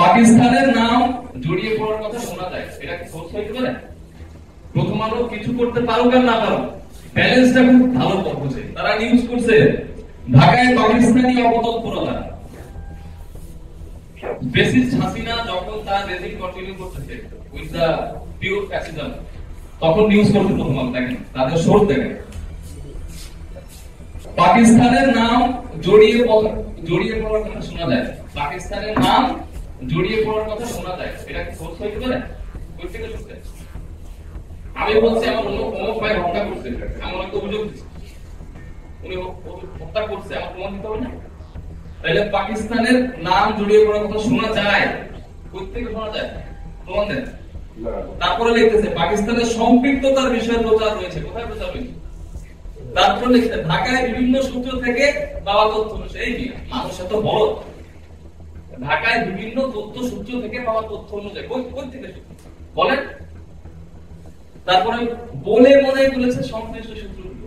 পাকিস্তানের নাম জড়িয়ে পড়ার কথা শোনা যায়, এটা কি সত্য হইতে পারে? প্রথম আলো কিছু করতে পারুক আর না পারুক, ব্যালেন্সটা খুব ভালো করছে। তারা নিউজ করছে ঢাকায় পাকিস্তানি অপতৎপরতা, ফ্যাসিস্ট হাসিনা যখন তার রেজিম কন্টিনিউ করতেছে উইথ দা পিওর ফ্যাসিজম, তখন নিউজ করতে প্রথম আলো দেখেন, তাদের সোর্স দেখেন। পাকিস্তানের নাম জড়িয়ে পড়ার কথা শোনা যায়, পাকিস্তানের নাম জড়িয়ে পড়ার কথা শোনা যায়, এটা কি সত্য হইতে পারে? কই থেকে শুনতে? আমি বলছি আমার অমুক ভাই হত্যা করছে, এমন একটা অভিযোগ দিচ্ছে, উনি হত্যা করছে, আমার প্রমাণ দিতে হবে না? তাহলে পাকিস্তানের নাম জড়িয়ে পড়ার কথা শোনা যায়, কই থেকে শোনা যায়? প্রমাণ দেন। তারপরে লিখতেছে পাকিস্তানের সম্পৃক্ততার বিষয়ে প্রচার রয়েছে, কোথায় প্রচার রয়েছে? তারপরে লিখতে ঢাকায় বিভিন্ন সূত্র থেকে পাওয়া তথ্য অনুযায়ী, এই মানুষ এত বড়, ঢাকায় বিভিন্ন তথ্য সূত্র থেকে পাওয়া তথ্য অনুযায়ী, কই থেকে বলেন? তারপরে বলে মনে করেছে সংশ্লিষ্ট সূত্রগুলো,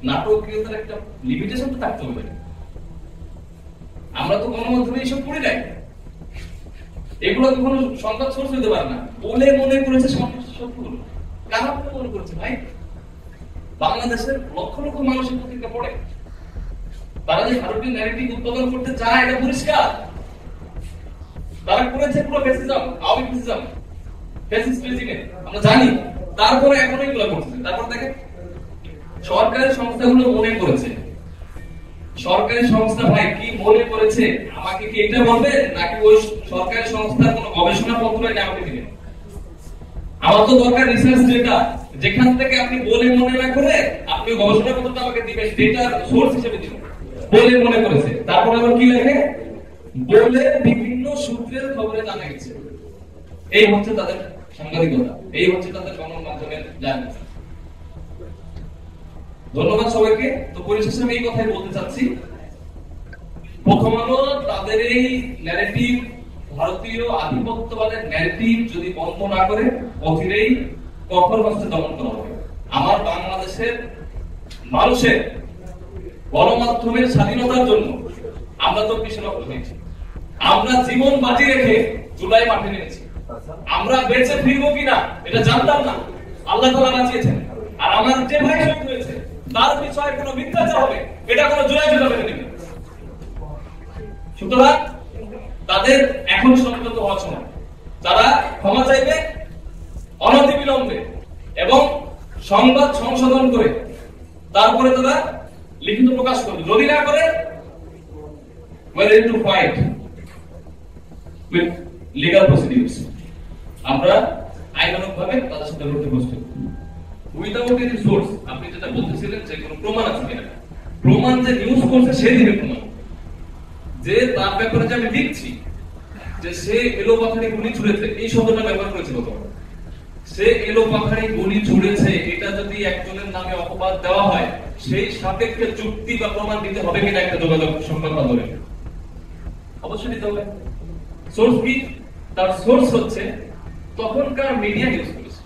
নাটকীয়তার একটা লিমিটেশন তো থাকতে হবে। আমরা তো গণমাধ্যমে এইসব পড়ি নাই, এগুলো তো কোনো সংবাদ সোর্স হতে পারে না। বলে মনে করেছে সংশ্লিষ্ট সূত্রগুলো, কারা মনে করেছে ভাই? বাংলাদেশের লক্ষ লক্ষ মানুষের পত্রিকা পড়ে, তারা যে ভারতীয় ন্যারেটিভ উৎপাদন করতে চায় এটা পরিষ্কার। তারা করেছে পুরো ফ্যাসিজম, আওয়ামী ফ্যাসিজম, ফ্যাসিস্ট রেজিমে, আমরা জানি। তারপরে এখন এগুলো করছে। তারপর দেখেন সরকারি সংস্থাগুলো মনে করেছে, সরকারি সংস্থা ভাই কি মনে করেছে আমাকে কি এটা বলবে, নাকি ওই সরকারি সংস্থার কোনো গবেষণা পত্র এটা আমাকে দিবেন? আমার তো দরকার রিসার্চ ডেটা, যেখান থেকে আপনি বলে মনে না করে আপনি গবেষণা পত্রটা আমাকে দিবেন, ডেটার সোর্স হিসেবে দিবেন। বলে মনে করেছে, তারপর আবার কি লেখে? বলে বিভিন্ন সূত্রের খবরে জানা গেছে। এই হচ্ছে তাদের সাংবাদিকতা, এই হচ্ছে তাদের গণমাধ্যমের জানা। ধন্যবাদ সবাইকে। তো পরিশেষে আমি এই কথাই বলতে চাচ্ছি, প্রথম আলো তাদের এই ন্যারেটিভ, ভারতীয় আধিপত্যবাদের ন্যারেটিভ যদি বন্ধ না করে অচিরেই কঠোর হস্তে দমন করা হবে। আমার বাংলাদেশের মানুষের গণমাধ্যমের স্বাধীনতার জন্য আমরা তো পিছনে হয়েছি, আমরা জীবন বাজি রেখে জুলাই মাঠে নেমেছি। আমরা বেঁচে ফিরবো কিনা এটা জানতাম না, আল্লাহ তাআলা বাঁচিয়েছেন। আর আমার যে ভাই শহীদ হয়েছে তার বিষয়ে কোনো মিথ্যাচার হবে এটা কোনো জুলাই জুলাই মেনে নেবে। সুতরাং তাদের এখন সংযত হওয়ার সময়, তারা ক্ষমা চাইবে অনতিবিলম্বে এবং সংবাদ সংশোধন করে তারপরে তারা লিখিত প্রকাশ করবে। যদি না করে we're ready to fight with legal procedures, আমরা আইনানুগভাবে তাদের সাথে লড়তে প্রস্তুত। উইদাউট এনি সোর্স, আপনি যেটা বলতেছিলেন যে কোনো প্রমাণ আছে কিনা, প্রমাণ যে নিউজ করছে সে দিবে প্রমাণ, যে তার ব্যাপারে যে আমি লিখছি যে সে এলো পাখারি গুলি ছুড়েছে, এই শব্দটা ব্যবহার করেছিল, সে এলো পাখারি গুলি ছুড়েছে, এটা যদি একজনের নামে অপবাদ দেওয়া হয় সেই সাপেক্ষে যুক্তি বা প্রমাণ দিতে হবে কিনা একটা যোগাযোগ সংবাদ মাধ্যমে? অবশ্যই দিতে হবে। সোর্স কি? তার সোর্স হচ্ছে তখনকার মিডিয়া নিউজ করেছে,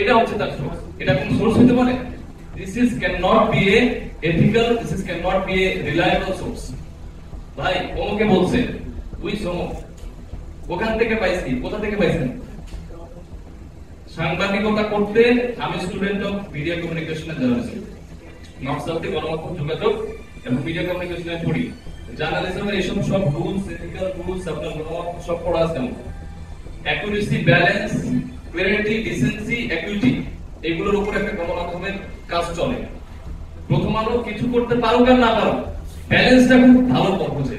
এটা হচ্ছে তার সোর্স। এটা কোন সোর্স হতে পারে? This is can not be a ethical, this is can not be a reliable source. ভাই ওকে বলছে উই সমক, ওখান থেকে পাইছি, কোথা থেকে পাইছেন? সাংবাদিকতা করতে আমি student of media communication and journalism, north সাউথে গণমাধ্যম যোগাযোগ এবং মিডিয়া কমিউনিকেশনে পড়ি। জার্নালিজমের এইসব সব রুলস, এথিক্যাল রুলস আপনার গণমাধ্যম সব পড়া আছে। Accuracy, balance, clarity, decency, equity, এগুলোর উপর একটা গণমাধ্যমের কাজ চলে। প্রথম আলো কিছু করতে পারুক আর না পারুক, ব্যালেন্সটা খুব ভালো করছে।